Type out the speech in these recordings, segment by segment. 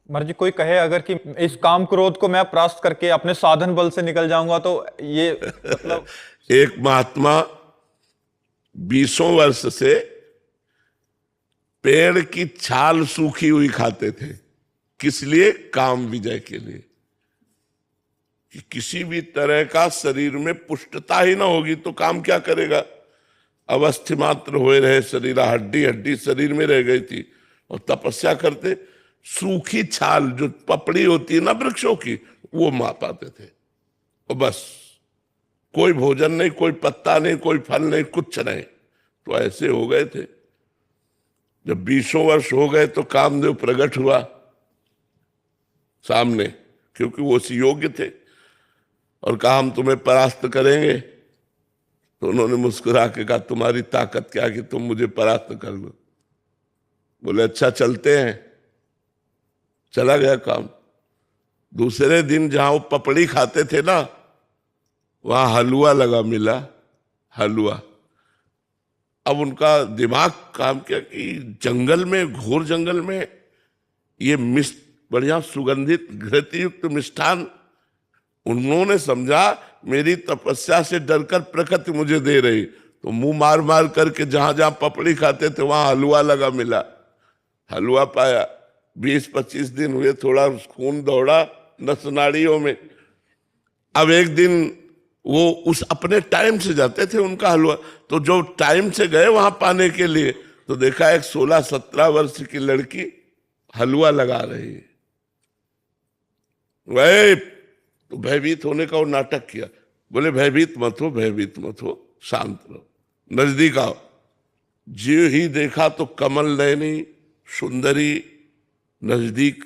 महाराज जी, कोई कहे अगर कि इस काम क्रोध को मैं परास्त करके अपने साधन बल से निकल जाऊंगा तो ये मतलब। एक महात्मा 20 वर्ष से पेड़ की छाल सूखी हुई खाते थे। किस लिए? काम विजय के लिए। कि किसी भी तरह का शरीर में पुष्टता ही ना होगी तो काम क्या करेगा। अवस्थि मात्र हुए रहे शरीर, हड्डी हड्डी शरीर में रह गई थी और तपस्या करते। सूखी छाल जो पपड़ी होती है ना वृक्षों की, वो मार पाते थे और बस। कोई भोजन नहीं, कोई पत्ता नहीं, कोई फल नहीं, कुछ नहीं। तो ऐसे हो गए थे। जब 20 वर्ष हो गए तो कामदेव प्रकट हुआ सामने, क्योंकि वो उसी योग्य थे, और कहा हम तुम्हें परास्त करेंगे। तो उन्होंने मुस्कुरा के कहा तुम्हारी ताकत क्या कि तुम मुझे परास्त कर लो। बोले अच्छा चलते हैं। चला गया काम। दूसरे दिन जहां वो पपड़ी खाते थे ना, वहां हलवा लगा मिला। हलवा। अब उनका दिमाग काम किया कि जंगल में, घोर जंगल में, ये बढ़िया सुगंधित घृत युक्त मिष्ठान। उन्होंने समझा मेरी तपस्या से डरकर प्रकृति मुझे दे रही, तो मुंह मार मार करके जहां जहां पपड़ी खाते थे वहां हलवा लगा मिला। हलवा पाया। 20-25 दिन हुए, थोड़ा खून दौड़ा नस नाड़ियों में। अब एक दिन वो उस अपने टाइम से जाते थे उनका हलवा, तो जो टाइम से गए वहां पाने के लिए, तो देखा एक 16-17 वर्ष की लड़की हलवा लगा रही है। वही तो भयभीत होने का वो नाटक किया। बोले भयभीत मत हो, भयभीत मत हो, शांत रहो, नजदीक आओ। जो ही देखा तो कमल नयनी सुंदरी नजदीक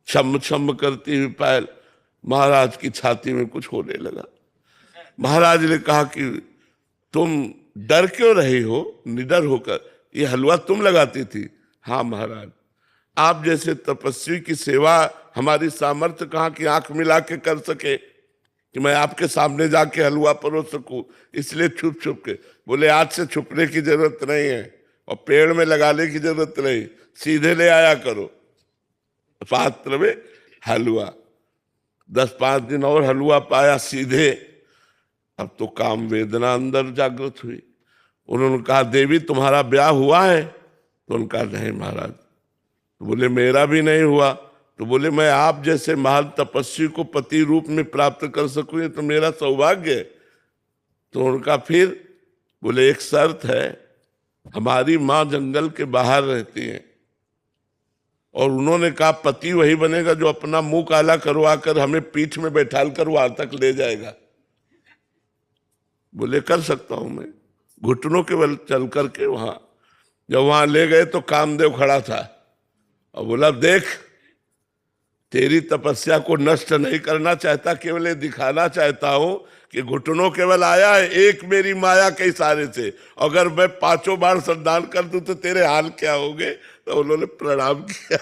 छम छम करती हुई पायल। महाराज की छाती में कुछ होने लगा। महाराज ने कहा कि तुम डर क्यों रही हो निडर होकर? ये हलवा तुम लगाती थी? हाँ महाराज, आप जैसे तपस्वी की सेवा हमारी सामर्थ्य कहाँ की आंख मिला के कर सके कि मैं आपके सामने जाके हलवा परोस सकूं, इसलिए छुप छुप के। बोले आज से छुपने की जरूरत नहीं है और पेड़ में लगाने की जरूरत नहीं, सीधे ले आया करो पात्र में हलवा। 10-5 दिन और हलवा पाया सीधे। अब तो काम वेदना अंदर जागृत हुई। उन्होंने कहा देवी तुम्हारा ब्याह हुआ है? तो उन्होंने कहा नहीं महाराज। तो बोले मेरा भी नहीं हुआ। तो बोले मैं आप जैसे महान तपस्वी को पति रूप में प्राप्त कर सकूं, ये तो मेरा सौभाग्य है। तो उनका फिर बोले एक शर्त है, हमारी माँ जंगल के बाहर रहती है, और उन्होंने कहा पति वही बनेगा जो अपना मुंह काला करवा कर हमें पीठ में बैठाल कर वहां तक ले जाएगा। बोले कर सकता हूं मैं। घुटनों के बल चल करके वहां, जब वहां ले गए तो कामदेव खड़ा था और बोला देख, तेरी तपस्या को नष्ट नहीं करना चाहता, केवल ये दिखाना चाहता हूं कि घुटनों केवल आया है एक मेरी माया के इशारे से। अगर मैं 5 बार संधान कर दूं तो तेरे हाल क्या होंगे? तो उन्होंने प्रणाम किया।